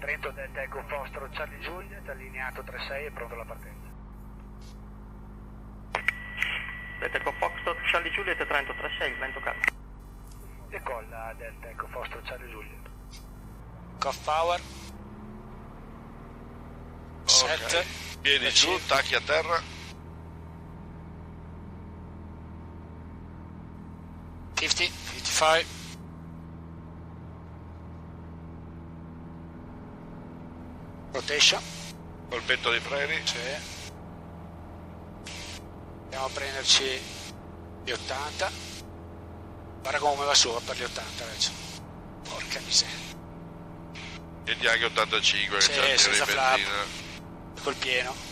Trento Delta Eco Foxtrot Charlie Juliet, allineato 36 e pronto alla partenza. Delta Eco Foxtrot Charlie Juliet, Trento 36, vento calmo. Decolla Delta Eco Foxtrot Charlie Juliet. Cough power. Set. Ok, piedi giù, tacchi a terra. 50, 55. Rotation. Colpetto dei freni. Sì. Andiamo a prenderci gli 80. Guarda come va su per gli 80 adesso. Porca miseria. E di anche 85 Sì, che c'è il tiro senza di flap. benzina. Col pieno.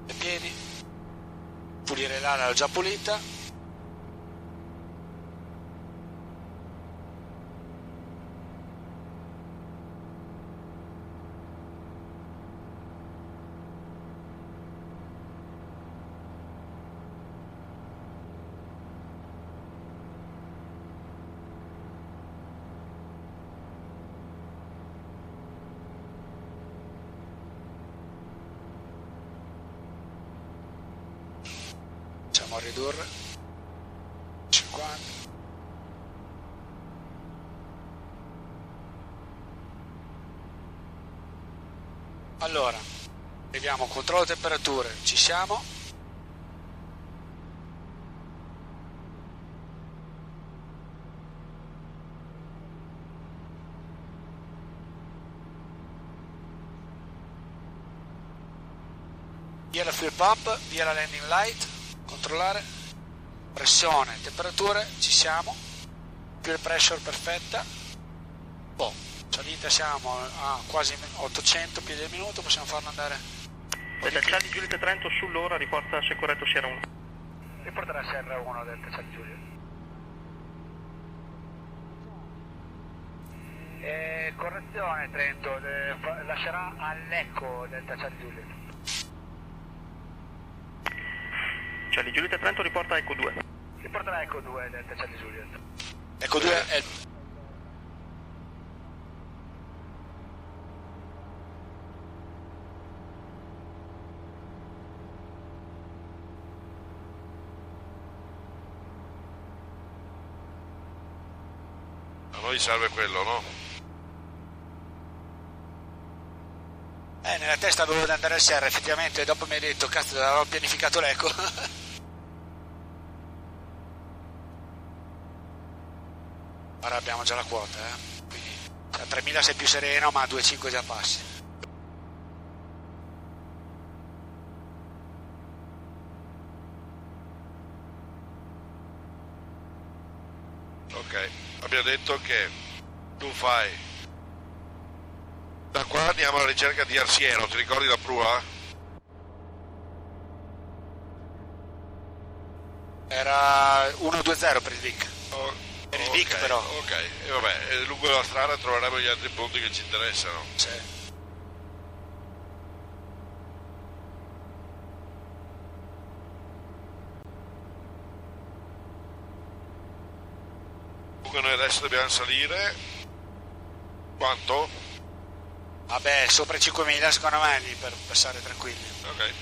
I piedi. Pulire l'ala, l'ho già pulita. Facciamo ridurre 50. Allora vediamo controllo temperature, ci siamo. Via la fuel pump, via la landing light. Controllare pressione, temperature, ci siamo. Fuel pressure perfetta. Salita siamo a quasi 800 piedi al minuto, possiamo farlo andare. Delta Charlie Juliet Trento sull'ora, riporta se corretto Sierra 1. Riporterà Sierra 1 Delta Charlie Juliet. Correzione Trento, lascerà all'eco Delta Charlie Juliet. Charlie Juliet Trento riporta Eco 2. Riporterà Eco 2 Delta Charlie Juliet. Eco 2 è il... A noi serve quello, no? Nella testa avevo da andare al Sierra, effettivamente dopo mi hai detto cazzo avevo pianificato l'eco. Ora abbiamo già la quota, quindi a 3000 sei più sereno, ma a 2,5 già passi. Ok, abbiamo detto che tu fai da qua, andiamo alla ricerca di Arsiero, ti ricordi la prua? Era 1-2-0 per il Vic. Per il Vic però. Ok, e vabbè, lungo la strada troveremo gli altri punti che ci interessano. Sì. Comunque noi adesso dobbiamo salire. Quanto? Vabbè, sopra i 5000 secondo me lì per passare tranquilli. Ok.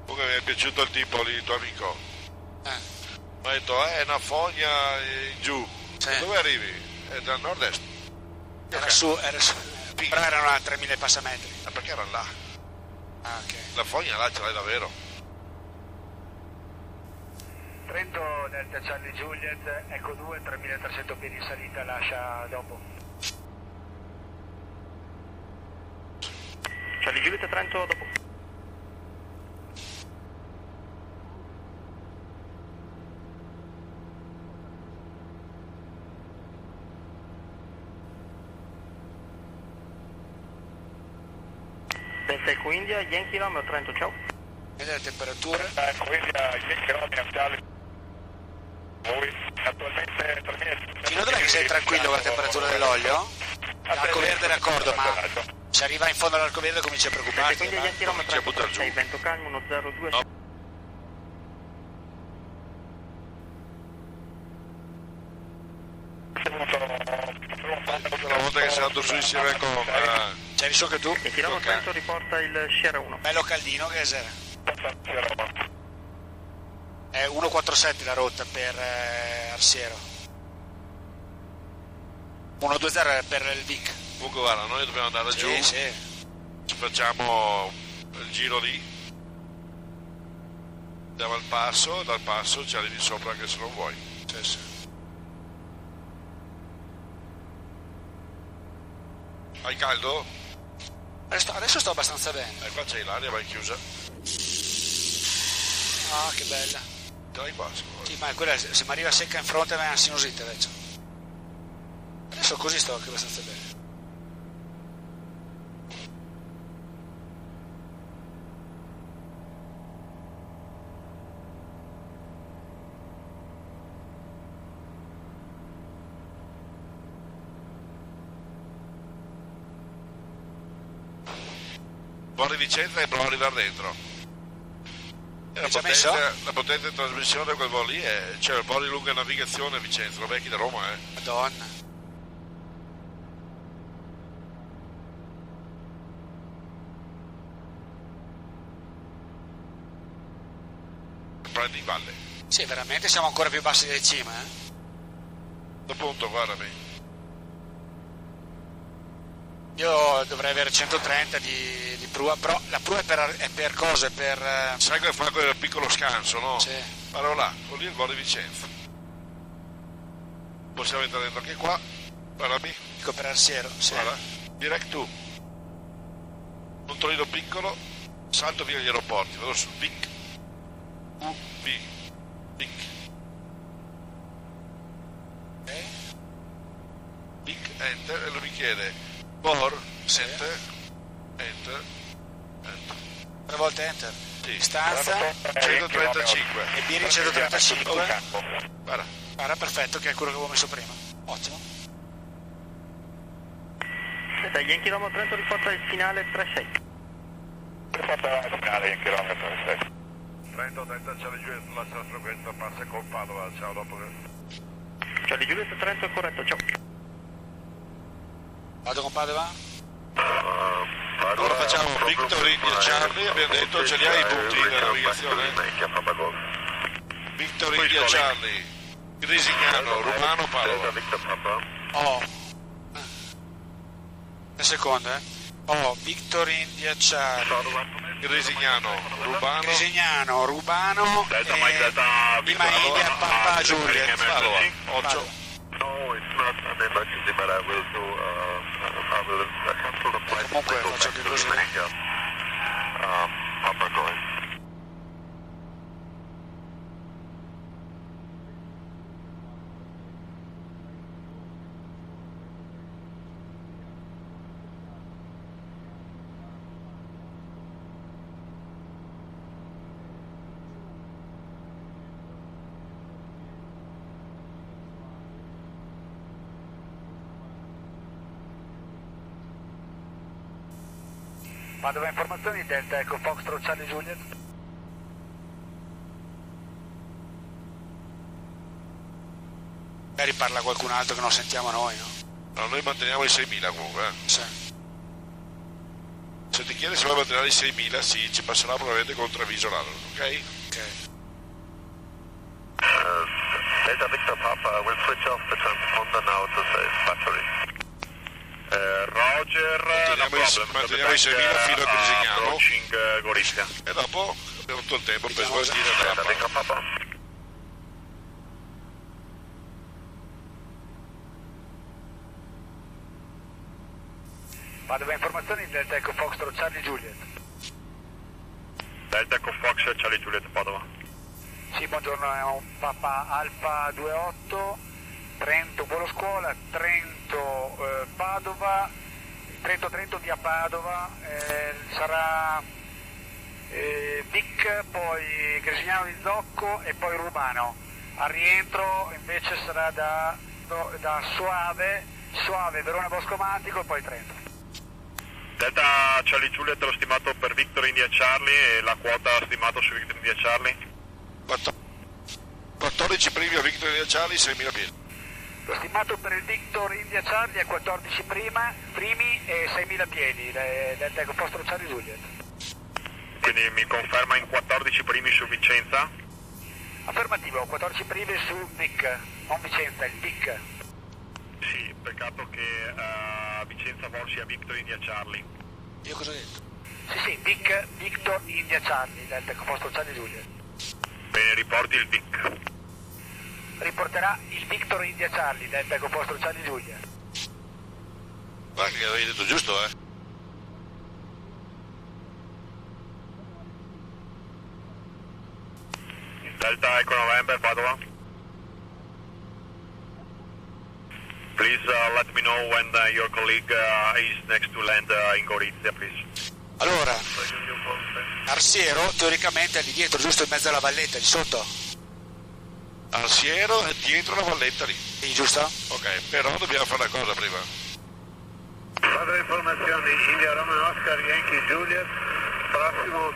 Comunque mi è piaciuto il tipo lì, il tuo amico. Mi ha detto, è una fogna in giù. Sì. Dove arrivi? È dal nord-est. Era su, però erano a 3000 passametri. Ma perché era là? Ah, ok. La fogna là ce l'hai davvero. Trento Delta Charlie Juliet, Eco 2, 3300 piedi in salita, lascia dopo. Charlie Juliet Trento dopo. Delta Eco India, Yankee Romeo Trento, ciao. Vedete le temperature? Eco India, Yankee Romeo, Charlie. Voi attualmente 3000. Fino dov'è che sei tranquillo con la temperatura dell'olio? L'arco verde d'accordo, ma se arriva in fondo all'arco verde comincia a preoccuparti. Quindi agli chilometri Ci butta giù. 6, vento calmo 102. No. Una volta che sei andato su insieme con C'hai visto che tu? E chilometro Ok. 100 riporta il Sierra 1. Bello caldino che era. È 147 la rotta per Arsiero. 120 è per il Vic. comunque guarda, noi dobbiamo andare giù, Sì. ci facciamo il giro lì, andiamo al passo, dal passo ci arrivi sopra anche se non vuoi. Sì. Hai caldo? Adesso sto abbastanza bene. Qua c'è l'aria, vai chiusa. Ah, che bella. Dai qua, scusa. Sì, ma quella se mi arriva secca in fronte mi è una sinusite invece. Adesso così sto anche abbastanza bene. Fuori Vicenza e prova ad arrivare dentro. E Hai già messo? la potente trasmissione di quel volo lì è, cioè il volo di lunga navigazione a Vicenza, lo vecchi da Roma, Madonna. prendi in valle. Sì, veramente siamo ancora più bassi del cima, Appunto, guardami. Io dovrei avere 130 di prua, però la prua è per cose, per... Sai che fa quel piccolo scanso, no? Sì. Allora là, quello lì è il volo di Vicenza. Possiamo entrare dentro anche qua, guardami, Dico per Arsiero, sì. guarda, direct to. Un tonino piccolo, salto via gli aeroporti, vado sul Vic, UV, Vic, Ok. Vic, enter, e lui mi chiede, more, Sì. enter, enter, 3 volte enter. sì, Stanza 135, e Biri 135. guarda, Guarda, perfetto, che è quello che avevo messo prima. Ottimo. Aspetta, gli chilometro 30 riporta il finale 36. Trento, c'è giù la frequenza, passa col Padova, ciao, dopo che... Charlie Juliet, Trento è corretto, ciao. Vado con Padova? Allora facciamo Victor India Charlie, abbiamo detto, ce li hai i punti di navigazione? Victor India Charlie, Grisignano, Romano, Padova. Oh. Un secondo, Victor India Charlie. Grisignano, Rubano, Grisignano, Rubano e Lima India Papa Giulia. Padova, 8. Comunque faccio anche così. Padova informazioni, Delta Eco Foxtrot Charlie Juliet. Magari parla qualcun altro che non sentiamo noi, no? No, noi manteniamo i 6.000 comunque. Sì. Se ti chiede se vuoi mantenere i 6.000, sì, ci passerà probabilmente con Treviso Radar, ok? Ok. Delta Victor Papa will switch off the transponder now to save battery. Roger, Manteniamo i 6.000 fino a Grisignano approaching Gorizia. e dopo abbiamo tutto il tempo per svoltire Delta la Victor Papa. Padova informazioni, Delta Eco Foxtrot Charlie Juliet. Delta Eco Fox Charlie Juliet Padova. Sì, buongiorno, è un Papa Alfa 28, Trento volo scuola, Trento Padova, Trento via Padova, sarà Vic, poi Grisignano di Zocco e poi Rubano. Al rientro invece sarà da da Soave, Verona Boscomatico e poi Trento. Delta Charlie Juliet, lo stimato per Victor India Charlie e la quota stimata su Victor India Charlie? 14 primi a Victor India Charlie, 6.000 piedi. Lo stimato per il Victor India Charlie è 14 primi e 6.000 piedi, Delta Eco Foxtrot Charlie Juliet. Quindi mi conferma in 14 primi su Vicenza? Affermativo, 14 primi su Vic, non Vicenza, il Vic. Sì, peccato che Vicenza Volsi a Victor India Charlie. Io cosa ho detto? Sì, Vic, Victor India Charlie, Delta Eco Foxtrot Charlie Juliet. Bene, riporti il Vic. Riporterà il Victor India Charlie, Delta Eco Foxtrot Charlie Juliet. Guarda che avevi detto giusto, eh? Delta Eco November, Padova. Please let me know when your colleague is next to land in Gorizia, please. Allora, Arsiero teoricamente è lì dietro, giusto in mezzo alla valletta, di sotto? Arsiero è dietro la valletta lì. Sì, giusto? Ok, però dobbiamo fare una cosa prima. Vado informazioni, India Romeo Oscar, Yankee Juliet, prossimo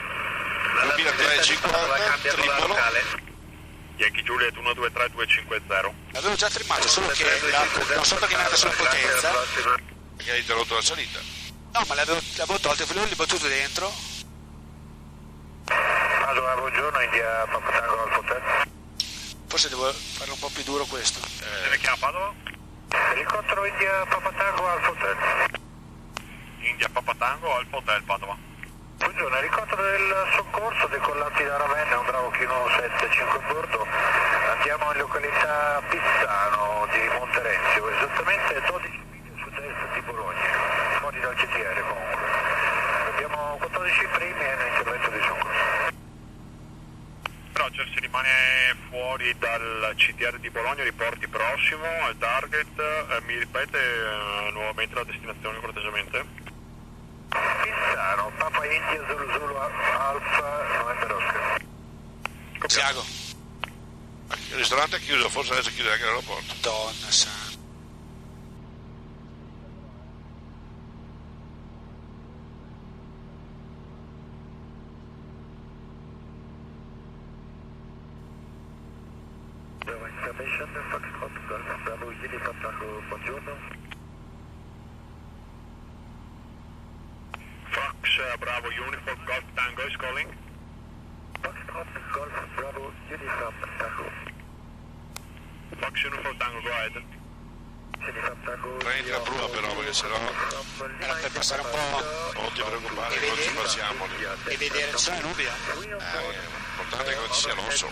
2350, Tripolo. Yankee Juliet 123250. L'avevo già trimmato, solo che non so perché mi è andata sulla potenza. Perché hai interrotto la salita. No, ma l'avevo tolto, l'ho battuto dentro. Padova, buongiorno, India Papa Tango Alfa Hotel. Forse devo farlo un po' più duro questo. Se ne chiama Padova? Elicottero India Papa Tango Alfa Hotel. India Papa Tango Alfa Hotel, Padova. Buongiorno, elicottero del soccorso, decollati da Ravenna, un bravo Chino 75 a bordo. Andiamo in località Pizzano di Monterenzio, esattamente 12 miglia a sud-est di Bologna, fuori dal CTR comunque. Abbiamo 14 primi e un intervento di soccorso. Roger, si rimane fuori dal CTR di Bologna, riporti prossimo al target, mi ripete nuovamente la destinazione cortesemente? Pizzano, Papa India Zulu Zulu Alfa November Oscar. Siago. Il ristorante è chiuso, forse adesso chiude anche l'aeroporto. Donna santa. Bravo Uniform Tango, buongiorno. Fox Bravo Uniform Golf Tango is calling. Foxtrot Golf Bravo Uniform Tango. Fox Uniform Tango, go ahead. Uniform Tango. Prendi la prua però, perché sennò Era per passare un po' non ti preoccupare, non ci passiamo lì. e vedere, ci sono le nubi, L'importante è che non ci sia l'osso.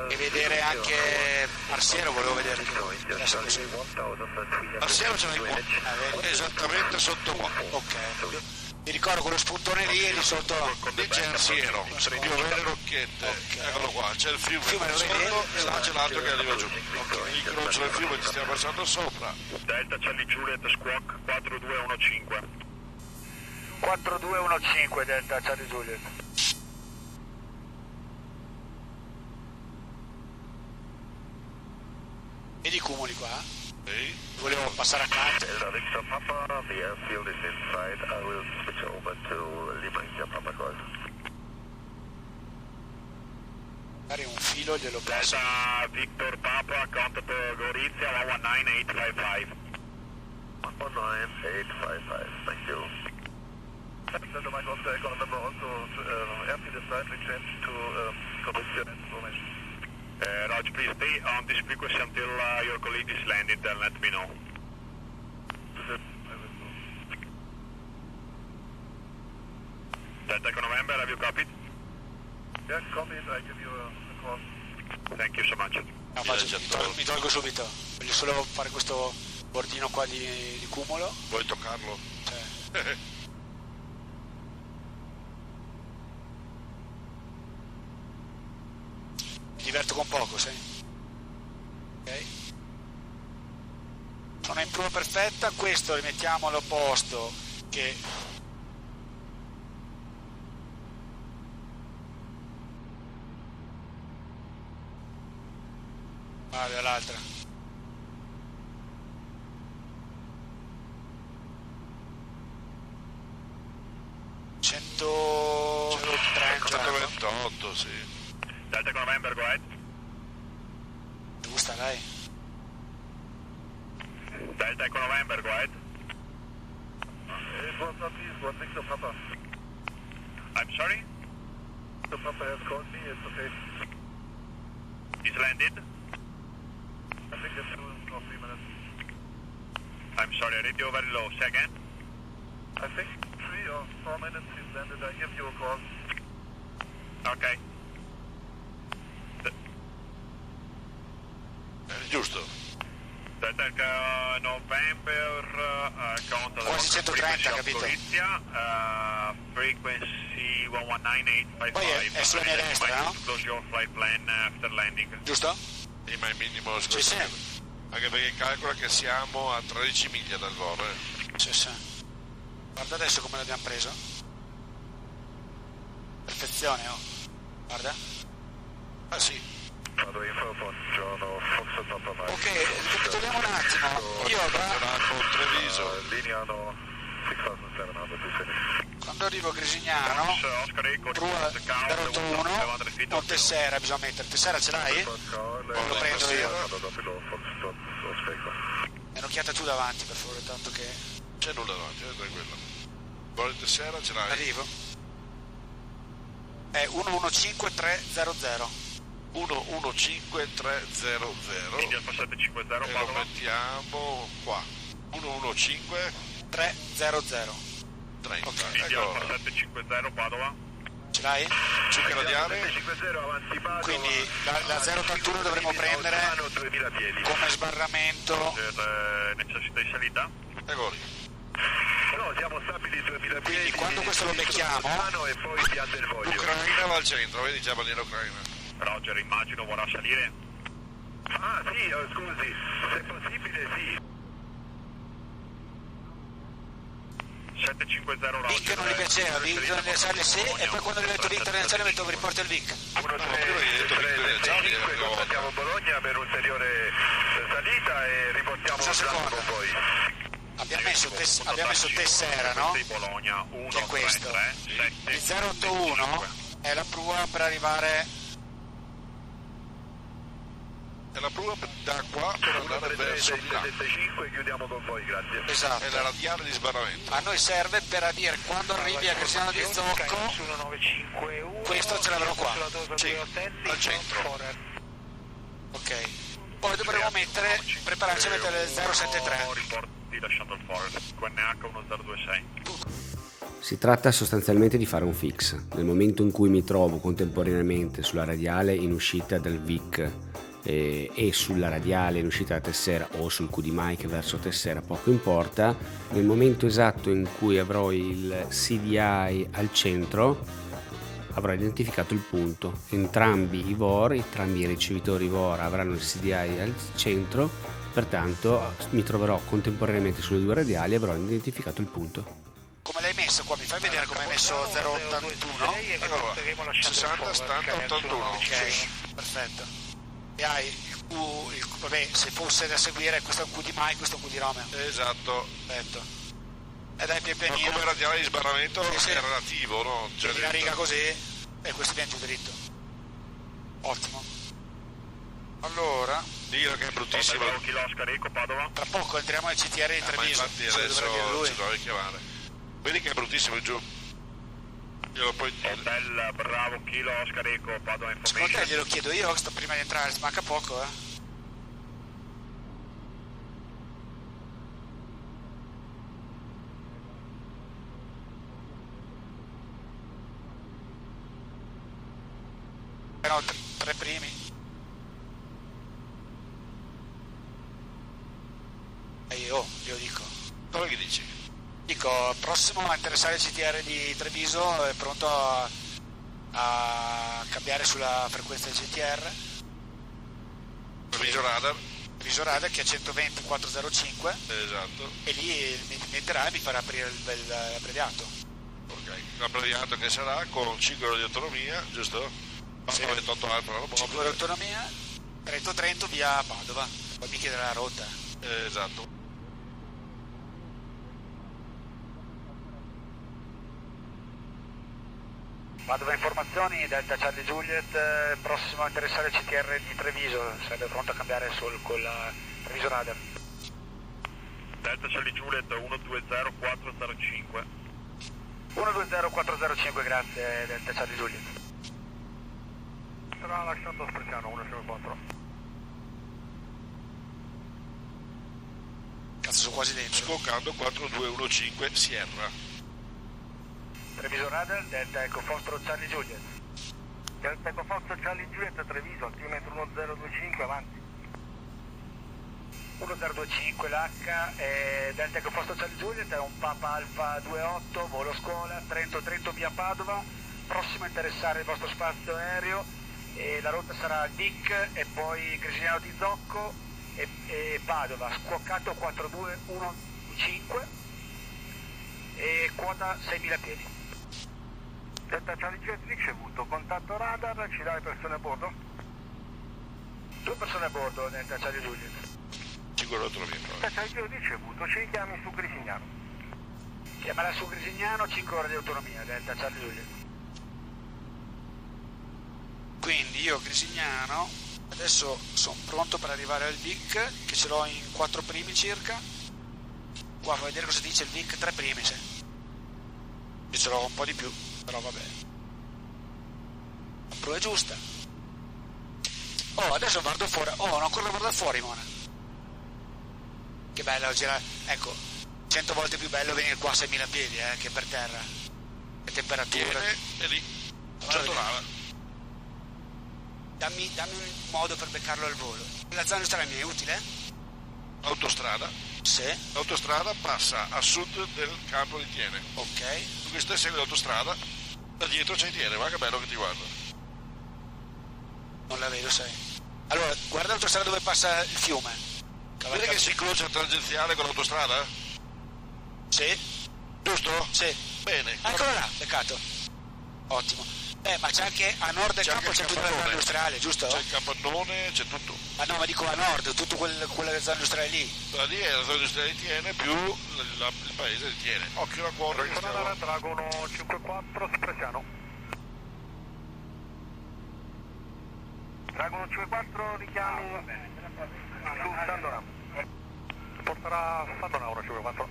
e vedere anche Arsiero, volevo vedere. Adesso così. Arsiero ce l'hai qua, esattamente sotto qua. Ok. Mi ricordo quello spuntone lì e lì sotto. Lì c'è Arsiero, più le rocchette, eccolo qua, c'è il fiume lo sotto vedi? e là c'è l'altro che arriva giù. Incrocio del fiume, ti stiamo passando sopra. Delta Charlie Juliet Squawk 4215. 4215 Delta Charlie Juliet. Vedi i cumuli qua? Sì. Volevo passare accanto. Delta Victor Papa, the airfield is inside. I will switch over to Lima India Papa Golf. Magari un filo glielo passo. Delta Victor Papa, contact Gorizia 119855. 119855, thank you. Delta Mike Oscar, Echo November also, airfield is slightly changed to Gorizia information. Roger, please stay on this frequency until your colleague is landed, then let me know. Delta Echo November, have you copied? Yes, copied, I give you a call. Thank you so much. No, mi tolgo subito. Voglio solo fare questo bordino qua di cumulo. Vuoi toccarlo? Cioè. Mi diverto con poco, sai? Ok. Sono in prova perfetta, questo rimettiamolo a posto che vale l'altra. 130. 128, sì. Delta con November, go ahead. Giusta lei? Delta con November, go ahead. It was not me, it was Victor Papa. I'm sorry? Victor Papa has called me, it's okay. He's landed? I think it's 2 or 3 minutes. I'm sorry, I read you very low. Second? I think 3 or 4 minutes he's landed. I give you a call. Okay. Giusto. Delta November, conta la Quasi 130, capito? Gorizia, frequency 119855. Poi è sulla mia destra, no? Close your flight plan after landing. Giusto? Sì, ma è minimo Sì, sì. anche perché calcola che siamo a 13 miglia dal volo. Sì, sì. Guarda adesso come l'abbiamo preso. Perfezione, oh. Guarda. Ah sì. Ok, ricapitoliamo un attimo. Io Con Treviso. quando arrivo a Grisignano, prua 081, con Tessera bisogna mettere. Tessera ce l'hai? Lo prendo io. E un'occhiata tu davanti per favore, tanto che... C'è nulla davanti, è tranquillo. Volete sera ce l'hai? Arrivo. È 115300. 115300 India 750 e lo mettiamo qua 115 300. 30 India ecco. 750 Padova. Ce l'hai? Circa radiale 750 avanti Padova. Quindi la 081 dovremo prendere 2000 piedi. come sbarramento. Per necessità di salita? eccoli. No, siamo stabili 2000 piedi. Quindi quando questo lo becchiamo, E poi piante il voglio. L'Ucraina va al centro, vedi già bandiera ucraina. Roger, immagino vorrà salire. Ah sì, scusi, se possibile sì. 750 Roger. Vic non gli piaceva, Vic universale sì, e poi quando gli ho detto Vic internazionale metto riporta il Vic. 1-3-5, contattiamo Bologna per ulteriore salita e riportiamo Scusa un lo secondo. poi. Abbiamo messo Tessera, no? Bologna, 1, Che è questo. Il 081 è la prua per arrivare... è la prua da qua per andare verso Milano 75, chiudiamo con voi, grazie. Esatto. è la radiale di sbarramento. A noi serve per dire quando arrivi a Cristiano di Zocco, questo ce l'avrò qua. Sì, al centro. Ok. Poi dovremo prepararci a mettere il 073. Riporti lasciando il forward, QNH 1026. Si tratta sostanzialmente di fare un fix. Nel momento in cui mi trovo contemporaneamente sulla radiale in uscita dal Vic e sulla radiale in uscita da Tessera o sul QD Mike verso Tessera, poco importa, nel momento esatto in cui avrò il CDI al centro avrò identificato il punto. Entrambi i ricevitori VOR avranno il CDI al centro, pertanto mi troverò contemporaneamente sulle due radiali e avrò identificato il punto. Come l'hai messo qua? Mi fai vedere come hai messo 081? Eccolo qua. 60 70 81. Ok, perfetto. E hai vabbè, se fosse da seguire, questo è un QD Mike, questo è un QD Rome. Esatto. Perfetto. E dai pian Ma pianino. come radiale di sbarramento Sì. è relativo, no? Cioè, Una riga così e questo viene giù dritto. Ottimo. Allora, dico che è bruttissimo. Kilo Oscar Eco, Padova. tra poco entriamo al CTR di Ma Treviso. infatti Se lo adesso dovrà dire lui. ci dovrei chiamare. Vedi che è bruttissimo giù. Glielo puoi dire. Hotel Bravo Kilo Oscar Eco, Padova Secondo te Information. glielo chiedo io, sto prima di entrare, manca poco, eh. Erano tre primi. E io dico. Cosa che dici? Dico, prossimo a interessare il CTR di Treviso, è pronto a cambiare sulla frequenza del CTR. Treviso radar. Treviso radar che è 120.405 Esatto. e lì mi metterà e mi farà aprire l'abbreviato. Ok. L'abbreviato che sarà con 5 ore di autonomia, giusto? Sì. 28 alfa la 5 ore di autonomia, Trento via Padova, poi mi chiede la rotta. Esatto. Padova informazioni, Delta Charlie Juliet, prossimo a interessare il CTR di Treviso, sarebbe pronto a cambiare con la Treviso Radar. Delta Charlie Juliet 120405. 120405, grazie Delta Charlie Juliet. Sarà lasciato Spreciano 154. Cazzo, sono quasi dentro. Scoccando 4215 Sierra. Treviso Radar, Delta Eco Foxtrot Charlie Juliet. Delta Eco Foxtrot Charlie Juliet Treviso, altimetro 1025, avanti. 1025 l'H, Delta Eco Foxtrot Charlie Juliet è un Papa Alfa 28, volo scuola, Trento via Padova, prossimo a interessare il vostro spazio aereo, e la rotta sarà Vic e poi Grisignano di Zocco e Padova, scuoccato 4215 e quota 6.000 piedi. Delta Charlie Jet ricevuto, contatto radar, ci dai persone a bordo? 2 persone a bordo, Delta Charlie Juliet. 5 lo trovi. Delta Charlie Jet ricevuto, ci richiami su Grisignano. Chiamerà su Grisignano, 5 ore di autonomia, Delta Charlie Juliet. Quindi io Grisignano, adesso sono pronto per arrivare al Vic, che ce l'ho in 4 primi circa. Qua fai vedere cosa dice il Vic, 3 primi, sì. Io ce l'ho un po' di più, però vabbè. La prova è giusta. Oh, adesso guardo fuori. Oh, non ancora guardato fuori, Mona. Che bello girare. Ecco, 100 volte più bello venire qua a 6.000 piedi, che per terra. Le temperature. E lì, Giotolava. Dammi un modo per beccarlo al volo. La zona industriale mi è utile? Autostrada. Sì. L'autostrada passa a sud del campo di Tiene. Ok. Tu che stai seguendo l'autostrada, da dietro c'è Tiene, ma che bello che ti guarda. Non la vedo, sai. Allora, guarda l'autostrada dove passa il fiume. Vedi che si incrocia il tangenziale con l'autostrada? Sì. Giusto? Sì. Bene. Eccola là, peccato. Ottimo. Ma c'è anche a nord del campo, c'è tutta la zona industriale, giusto? C'è il capannone, c'è tutto. Ma no, ma dico a nord, tutta quella zona industriale lì. Da lì è la zona industriale di Tiene più il paese di Tiene. Occhio la quota che stiamo. Dragono 54, Spreciano. Dragono 54, richiami su Sandona. Porterà Sandona ora 54.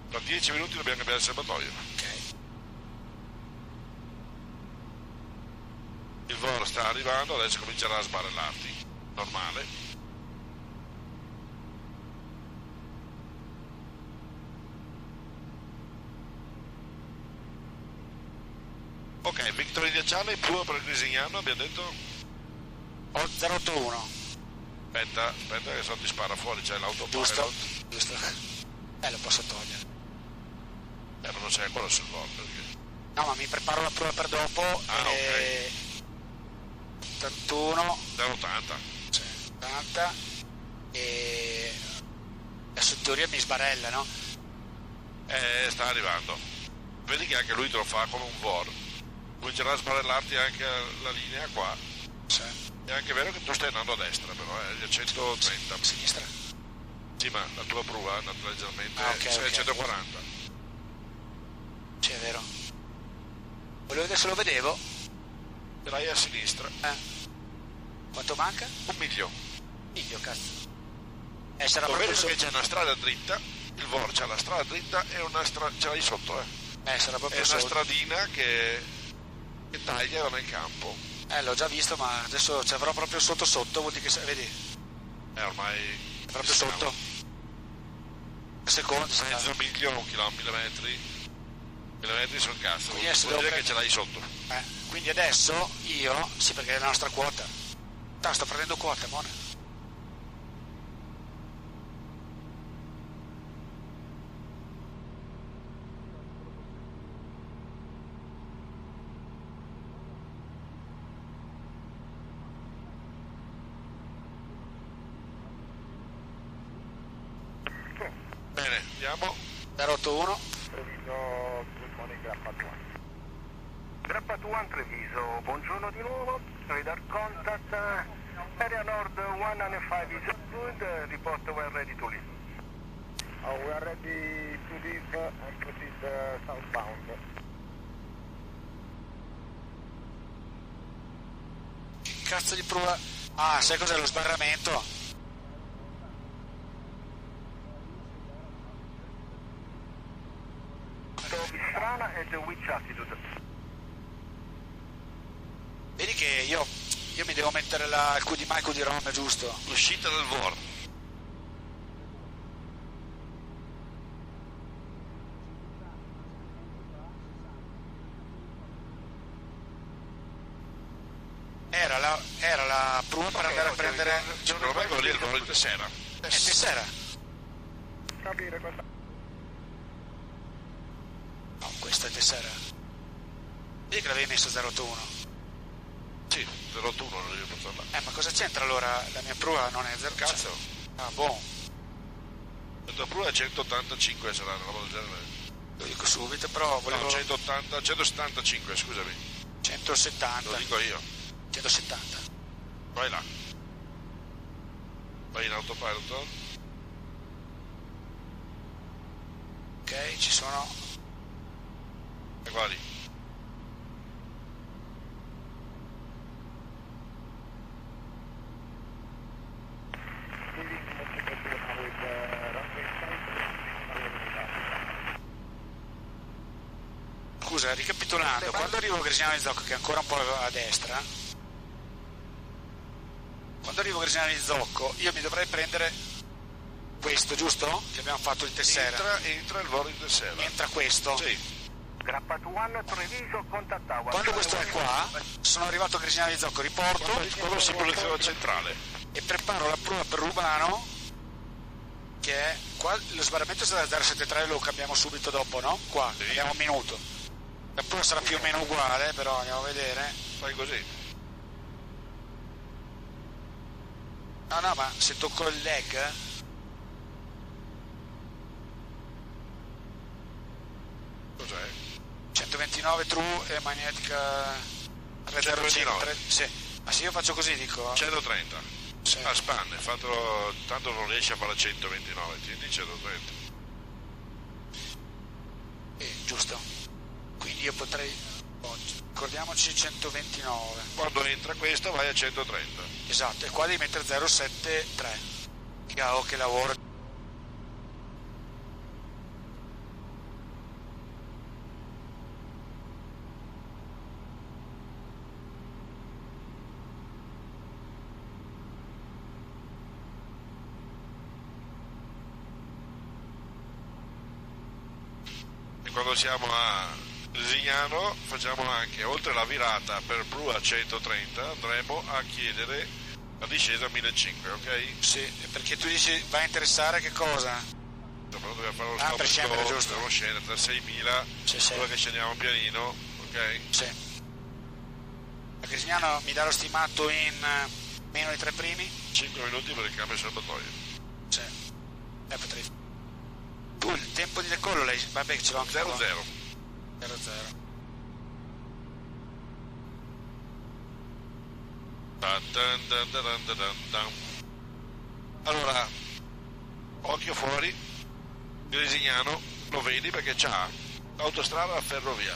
Tra 10 minuti dobbiamo cambiare il serbatoio. Ok. Il volo sta arrivando, adesso comincerà a sbarellarti. Normale. Ok, Victor India Charlie, pure per il Grisignano, abbiamo detto? 081. Aspetta che so ti spara fuori, c'è l'autopilot. Giusto. Lo posso togliere. Ma non c'è ancora sul volo, perché... No, ma mi preparo la prova per dopo. Ok. 81. 080. Sì, 80. E adesso in teoria mi sbarella, no? Sta arrivando. Vedi che anche lui te lo fa con un VOR. Comincerà a sbarellarti anche la linea qua. Sì. È anche vero che tu stai andando a destra, però gli a 130. A sinistra. Sì, ma la tua prua è andata leggermente. Ok, sei a ok. 140. Sì, è vero. Volevo vedere se lo vedevo. E lei è a sinistra. Quanto manca? 1 miglio. Figlio, cazzo. Sarà Lo proprio vedi che sotto. c'è una strada dritta. Il VOR c'ha la strada dritta e una strada. Ce l'hai sotto, Sarà È proprio una sotto. stradina che taglia nel campo. L'ho già visto, ma adesso ci avrò proprio sotto, vuol dire che vedi, Ormai. è proprio sotto. Secondo, Mezzo miglio, un chilometro, millimetri sul cazzo. Quindi Vuol adesso dire devo che ce l'hai sotto. Quindi adesso io, sì, perché è la nostra quota. Sto prendendo quota, Mona. Bene, andiamo. 081. Treviso, good morning, Grappa Tuan. Grappa Tuan, Treviso, buongiorno di nuovo. Radar contact, area nord 195 is good, report we're ready to leave. We are ready to leave and proceed southbound. cazzo di prova? Ah, sai cos'è lo sbarramento? Strana e The Witch Attitude. Vedi che io mi devo mettere il Q di Mike, Q di Ron, giusto? L'uscita del VOR. Era la prua per andare a prendere... Secondo me quello lì è il VOR di Tessera. È Tessera? Capire questa. No, questo è Tessera. Vedi che l'avevi messo 081. Sì, 081 non devi portarla. Ma cosa c'entra allora? La mia prua non è 0... Cazzo. Ah, boh. La tua prua è 185 sarà una roba del genere. Lo dico subito, però volevo... No, 175, scusami. 170. Lo dico io. 170. Vai là. Vai in autopilot. Ok, ci sono... E guardi. Scusa, ricapitolando, quando arrivo a Grisiano di Zocco, che è ancora un po' a destra, quando arrivo a Grisiano di Zocco, io mi dovrei prendere questo, giusto? Che abbiamo fatto di Tessera. Entra il VOR di Tessera. Entra questo. Sì. Grappa One, Treviso, contact tower. Quando questo è qua, sono arrivato a Grisiano di Zocco, riporto Quando si posiziona centrale. e preparo la prova per Rubano, che è qua, lo sbarramento sarà 073, lo cambiamo subito dopo, no? Qua, Sì. abbiamo un minuto. La prova sarà più o meno uguale, però andiamo a vedere. Fai così. No, ma se tocco il leg, 129 true e magnetica 305. Sì. Ma se io faccio così dico 130. sì. A spanne, fatelo, tanto non riesci a fare 129, ti dice 130. Giusto. Quindi io potrei ricordiamoci 129. Quando entra questo vai a 130. Esatto, e qua devi mettere 073. Che lavoro. Quando siamo a Lesignano facciamo anche, oltre la virata per blu a 130, andremo a chiedere la discesa a 1500, ok? Sì, perché tu dici va a interessare che cosa? Però dobbiamo fare lo Ah, stop per scendere, and go, giusto. dobbiamo scendere tra 6000, Sì. ora che scendiamo pianino, ok? Sì. A Grisignano mi dà lo stimato in meno di 3 primi? 5 minuti per il cambio serbatoio. Sì. Potrei. Tu il tempo di decollo lei, vabbè che ce l'ho anche 0-0. 0-0. Allora, occhio fuori, Grisignano, lo vedi perché c'ha l'autostrada e la ferrovia.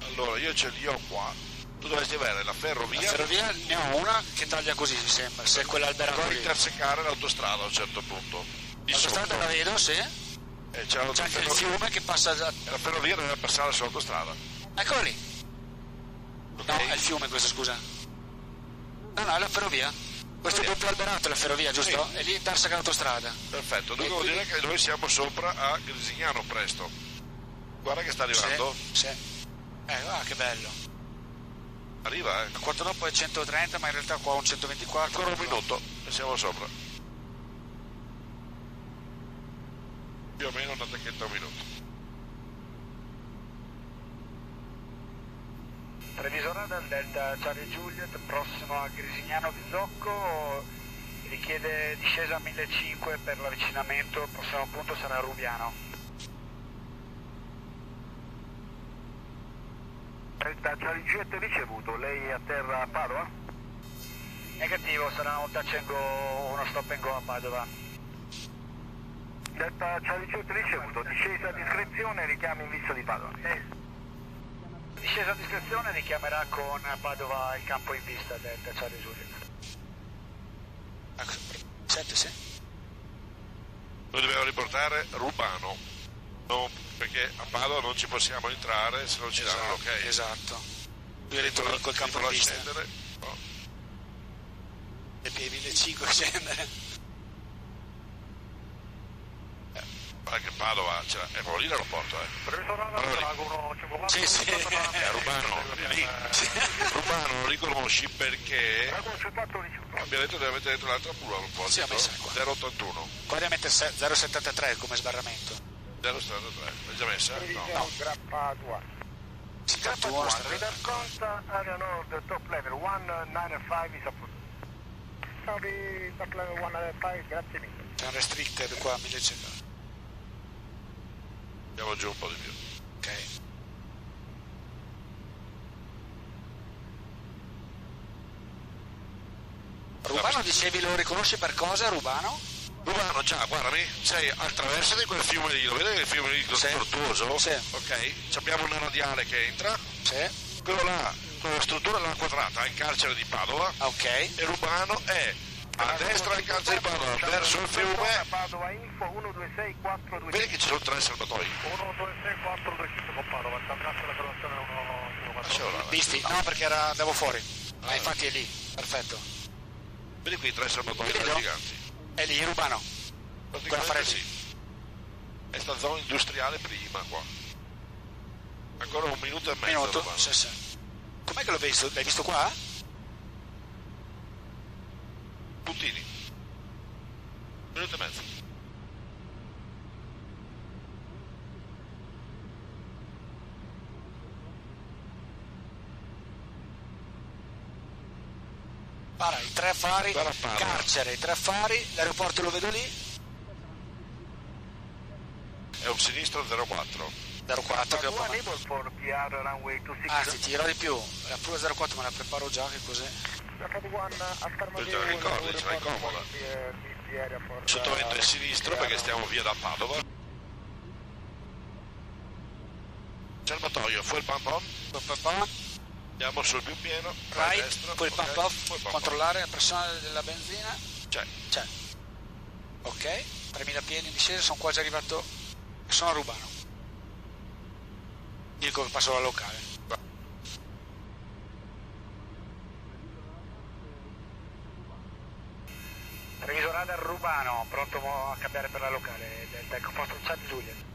Allora, io ce li ho qua, tu dovresti avere la ferrovia. La ferrovia ne ho una che taglia così, mi sembra, se è quella alberata Puoi lì. intersecare l'autostrada a un certo punto. Di L'autostrada sotto. la vedo, sì. C'è C'è anche il fiume che passa da... la ferrovia deve passare sull'autostrada. Eccolo lì. Ok? No, è il fiume questo, scusa. No, è la ferrovia. Questo è doppio alberato è la ferrovia, giusto? Sì. E lì interseca l'autostrada. Perfetto, E devo quindi- dire che noi siamo sopra a Grisignano presto. Guarda che sta arrivando. Sì. Guarda che bello. Arriva, A quanto dopo è 130, ma in realtà qua ho un 124. Ancora un minuto e siamo sopra. Più o meno una tacchetta un minuto. Previsorata del Delta Charlie Juliet, prossimo a Grisignano di Zocco, richiede discesa a 1500 per l'avvicinamento, il prossimo punto sarà Rubiano. Delta Charlie Juliet ricevuto, lei a terra a Padova? Negativo, sarà un touch and go, uno stop and go a Padova. Delta Charlie Juliet ricevuto, discesa a discrezione, richiami in vista di Padova. Discesa a discrezione, richiamerà con Padova il campo in vista del Charlie Juliet. Senti, sì. Noi dobbiamo riportare Rubano, no, perché a Padova non ci possiamo entrare se non ci danno l'ok. Esatto. Io ritorno col campo in vista. Scendere. No. Le pievi le 5 scendere. Anche Padova, è proprio lì l'aeroporto, Sì. Rubano, Rubano lo riconosci perché abbiamo detto che avete detto l'altra pure l'aeroporto. Sì, ha messo qua. 081. Qua devi mettere 073 come sbarramento. 073, l'hai già messa? No. Grappa 2. Si cattura. Radar Costa, area nord, top level 195 is approved. Salve, top level 195, grazie mille. C'è un restricted qua a 1100. Andiamo giù un po' di più. Ok. Rubano dicevi lo riconosci per cosa, Rubano? Rubano, già, guardami, sei al traverso di quel fiume lì, lo vedi il fiume lì tortuoso? Sì. Ok, abbiamo una radiale che entra, Sì. quello là, quella struttura là quadrata è il carcere di Padova, Ok. e Rubano è a destra del carcere di Padova, verso il fiume. Padova Info 126425. Vedi che ci sono 3 serbatoi? 126425 con Padova, sta andando la corruzione 114. Visti? No, perché andavo fuori. Infatti è lì. Perfetto. Vedi qui 3 serbatoi Vedo. giganti. È lì, Rubano. Quella fare Praticamente sì. È sta zona industriale prima qua. Ancora un minuto e mezzo. Minuto. Rubano. Sì, sì. Com'è che l'ho visto? L'hai visto qua? Puntini. Minuto e mezzo. Guarda, i 3 affari, Guarda Padova. carcere, i 3 affari, l'aeroporto lo vedo lì, È un sinistro 04. 04 che ho Padova provato. enable for PR runway 26. Anzi, ti dirò di più, la pure 04 me la preparo già, che cos'è? Te la ricordi, ce l'hai comoda. Sottoventre sinistro perché stiamo via da Padova. Serbatoio, full pump on. Andiamo sul più pieno. vai Right, destra, poi il ok, pump off, poi pump controllare la pressione della benzina. on. C'è. C'è. Ok, 3000 piedi in discesa, sono quasi arrivato, sono a Rubano. Dico che passo alla locale. Treviso Radar Rubano, pronto a cambiare per la locale, Delta Eco Foster Charlie Juliet.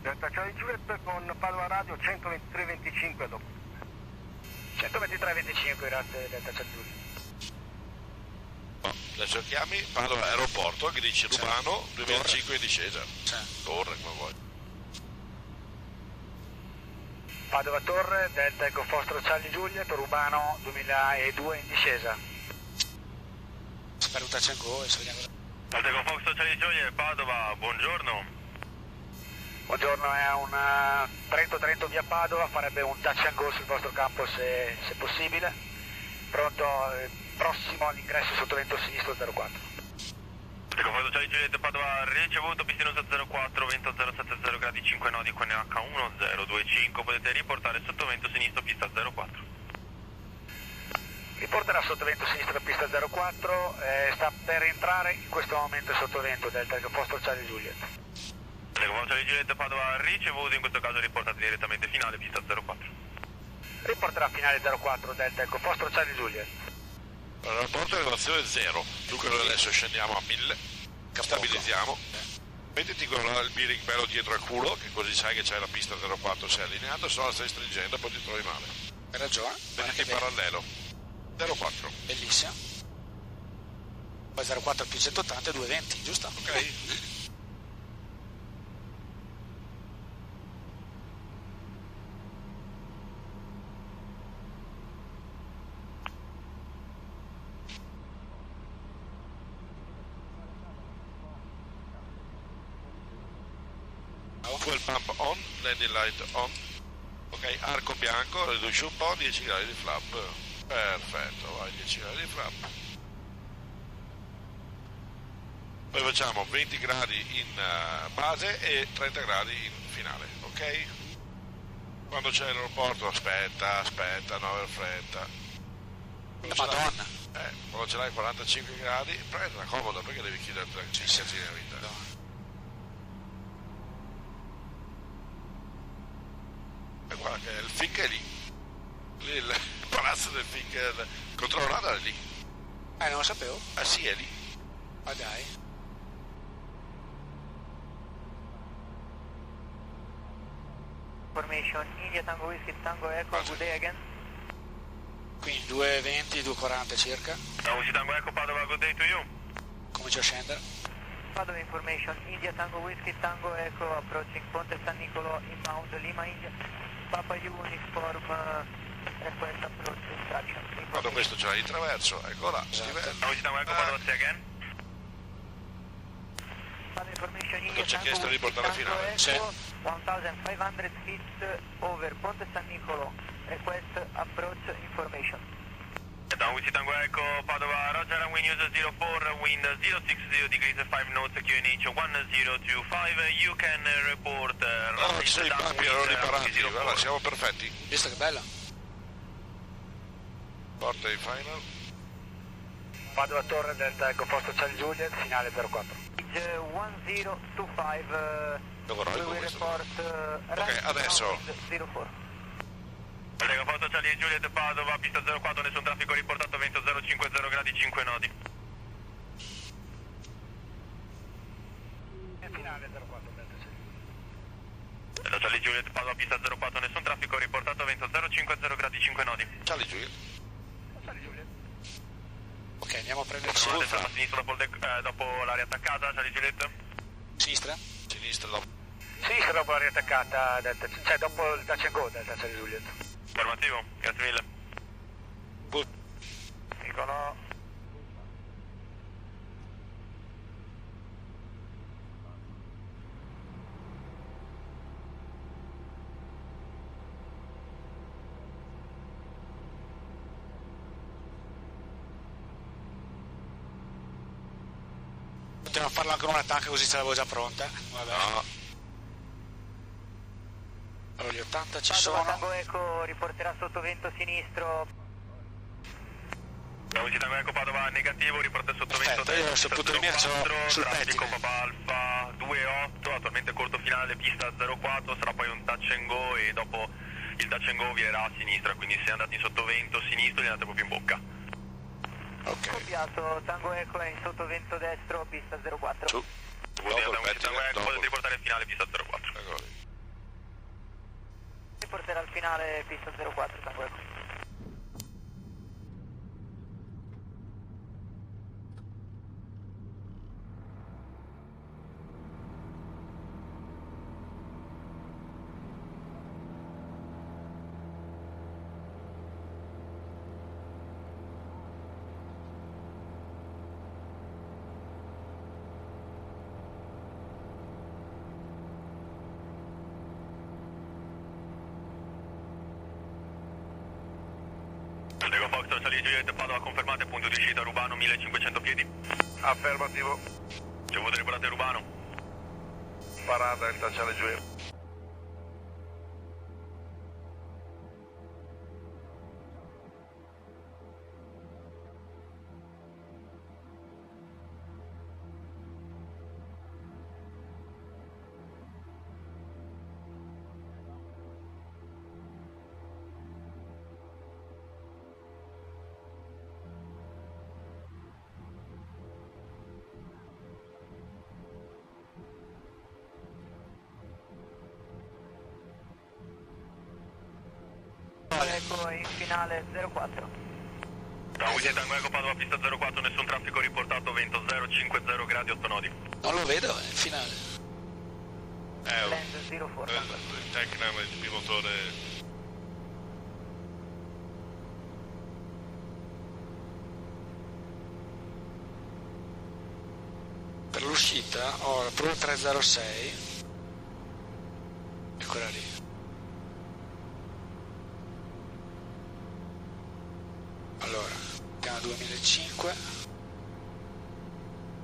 Delta Charlie Juliet con Padova Radio 12325 dopo. 123-25, grazie Delta Charlie Juliet. No, adesso chiami Padova aeroporto che dici Rubano 2005 in discesa. C'è. Torre come vuoi. Padova Torre, Delta Eco Foster Charlie Juliet, Rubano 2002 in discesa. Spero touch and go e se vediamo. Delta Eco Fox Charlie Juliet, Padova, buongiorno. Buongiorno, è un Trento via Padova, farebbe un touch and go sul vostro campo se possibile. Pronto, prossimo all'ingresso sotto vento sinistro 04. Delta Eco Fox Charlie Juliet, Padova, ricevuto pistinoso 04, vento 070 gradi 5 nodi con NH1025, potete riportare sotto vento sinistro pista 04. Riporterà sotto vento sinistro pista 04, sta per entrare in questo momento sotto vento Delta Eco Foster Charlie Juliet. Delta Eco Fox Charlie Juliet, Padova, ricevuto, in questo caso riportate direttamente finale pista 04. Riporterà finale 04 Delta Eco Foster Charlie Juliet. L'aeroporto è elevazione 0, dunque noi adesso scendiamo a 1000, stabilizziamo. Mettiti il bearing bello dietro al culo, che così sai che c'è la pista 04, sei allineato, se no la stai stringendo e poi ti trovi male. Hai ragione. Mettiti in parallelo. 04. Bellissimo. Poi 04 più 180 220, giusto? Ok. Fuel pump on, landing light on. Ok, arco bianco, riduci un po', 10 gradi di flap. Perfetto, vai, 10 gradi di flap. Poi facciamo 20 gradi in base e 30 gradi in finale, ok? Quando c'è l'aeroporto aspetta, non aver fretta. Madonna. Quando ce l'hai 45 gradi, prendila comoda, perché devi chiederti la licenza di vita. E guarda che il FIC è lì il palazzo del FIC, il controllo radar è lì. Non lo sapevo. Sì, è lì. Ma dai. Information, India Tango Whiskey Tango Echo, good day again. Quindi 2:20, 2:40 circa. Whiskey Tango Echo, Padova, good day to you. Comincia a scendere. Padova Information, India Tango Whiskey Tango Echo, approaching Ponte San Nicolo, inbound Lima India, Papa Uniform, request approach instruction. Quando questo ce l'hai di traverso, ecco là, si vede. Whiskey Tango Echo, Padova, say again. Padova Information, India Non ci ha Tango chiesto di Whiskey portare Tango finale. Echo, 1500 feet over Ponte San Nicolo, request approach information. Down Whiskey Tango Echo, Padova, Roger, wind user 04, wind 060 degrees 5 knots, QNH 1025, you can report No, ci sono i pampi, erano riparati, guarda, siamo perfetti. Visto che bella? Porta in final. Padova Torre Delta Eco Fosto Charlie Juliet, finale 04. 1025, Dovrò we will questo. report Ok, adesso. 04. Prego, Foto Charlie Juliet, Padova, pista 04, nessun traffico riportato, vento 050 gradi, 5 nodi. Finale 04 Delta Delta Charlie Juliet, Padova, pista 04, nessun traffico riportato, vento 050 gradi, 5 nodi. Charlie Juliet. Charlie Juliet. Ok, andiamo a prenderci Sono Wolf. a sinistra dopo l'area attaccata, Charlie Juliet. Sinistra? Sinistra dopo. Sinistra dopo la riattaccata Delta, cioè dopo il touch and go Delta Charlie Juliet. Formativo, grazie mille. Wolf. Nicolò. Potremmo farlo anche con una tacca così ce l'avevo già pronta. Vabbè. No, Allora gli 80 ci Padova sono. Tango Eco riporterà sotto vento sinistro. Whiskey Tango Eco, Padova, negativo, riporta sotto vento Perfetto, io sul punto di mira ce l'ho sul traffico pettine. Papa Alfa 28, attualmente corto finale pista 04, sarà poi un touch and go e dopo il touch and go virerà a sinistra, quindi se andate in sottovento sinistro gli andate proprio in bocca. Ok. Copiato, Tango Eco è in sottovento destro, pista 04. su. Quindi Dopo il Whiskey Tango pettine, Eco, dopo. potete riportare il finale pista 04. Ecco lì. Riporterà al finale pista 04, Tango Eco. Prego Foxtrot, Charlie Juliet, Padova, confermate, punto di uscita Rubano, 1500 piedi. Affermativo. Ricevuto, riportate Rubano. Parata Delta Charlie Juliet. Eco in finale 04. Whiskey Tango Eco, Padova, pista 04, nessun traffico riportato, vento 050 gradi, 8 nodi. Non lo vedo, è il finale. Land 04. Il Tecnam, il bimotore. Per l'uscita ho la Pro 306 e quella lì. Allora, piano 2005,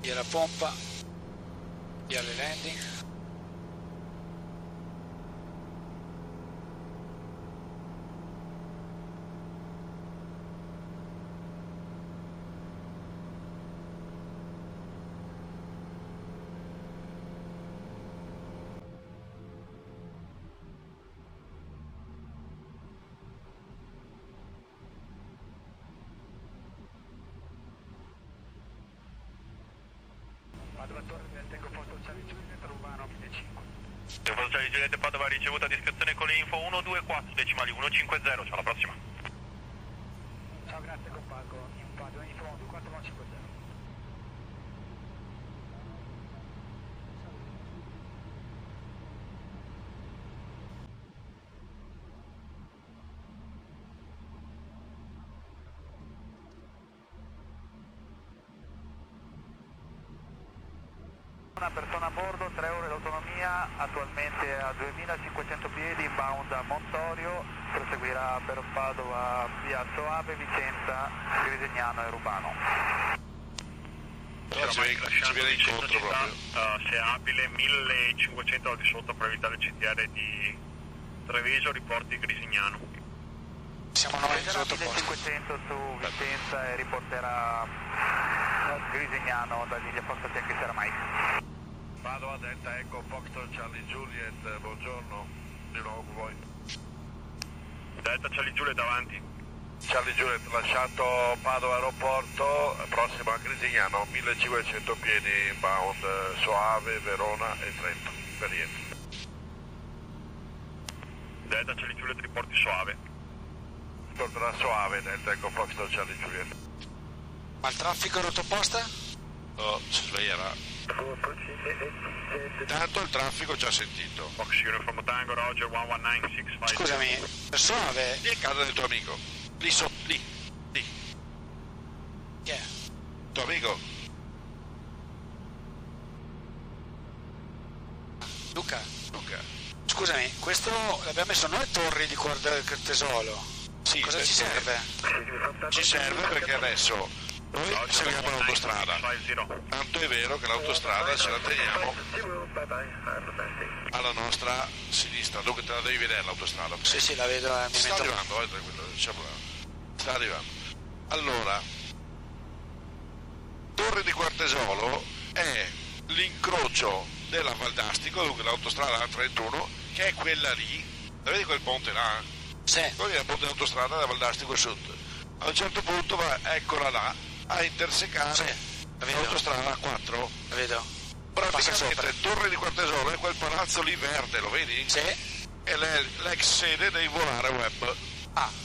via la pompa, via le landing. sulla torre del Tango Foxtrot Charlie Juliet, Urbano 1500. Tango Foxtrot Charlie Juliet, Padova ricevuta discrezione con le info 124 decimali 150, ciao, alla prossima. Ciao, grazie compagno, in Padova info 124 150. Una persona a bordo, 3 ore d'autonomia, attualmente a 2500 piedi, inbound a Montorio, proseguirà per Padova via Soave, Vicenza, Grisignano e Rubano. Ci viene incontro proprio. Se è abile 1500 al di sotto per evitare il CTR di Treviso, riporti Grisignano. Siamo noi Prenderà sottoposti. 1500 su Vicenza e riporterà Grisignano da India Foxtrot Yankee Sierra Mike. Padova Delta Echo Foxtrot Charlie Juliet, buongiorno, di nuovo con voi. Delta Charlie Juliet davanti. Charlie Juliet lasciato Padova aeroporto, prossimo a Grisignano, 1500 piedi inbound, Soave, Verona e Trento, per rientro. Delta Charlie Juliet, riporti Soave. Tornerà Soave Delta Echo Foxtrot Charlie Juliet. Ma il traffico è rotta opposta? Oh, si sveglierà. Tanto il traffico ci ha sentito. Fox Uniform Tango, Roger 119650. Scusami, Soave? Lì è casa del tuo amico. Lì so, lì. Chi è? Tuo amico? Luca? Luca. Scusami, questo l'abbiamo messo noi torri di Cortesolo. Sì, Cosa ci serve? Ci serve perché adesso noi seguiamo l'autostrada. Tanto è vero che l'autostrada ce la teniamo alla nostra sinistra. Dunque te la devi vedere l'autostrada. Sì, la vedo. Mi Sta metto... arrivando, tranquillo, diciamo. Sta arrivando. Allora, Torre di Quartesolo è l'incrocio della Valdastico, dunque l'autostrada A31, che è quella lì. La vedi quel ponte là? Sì. Poi è il ponte dell'autostrada da Valdastico a sud. A un certo punto va, eccola là, a intersecare Sì, la vedo. l'autostrada A4. La vedo. Passa sopra. Praticamente Torre di Quartesolo è quel palazzo lì verde, lo vedi? Sì. È l'ex sede dei Volare Web. Ah.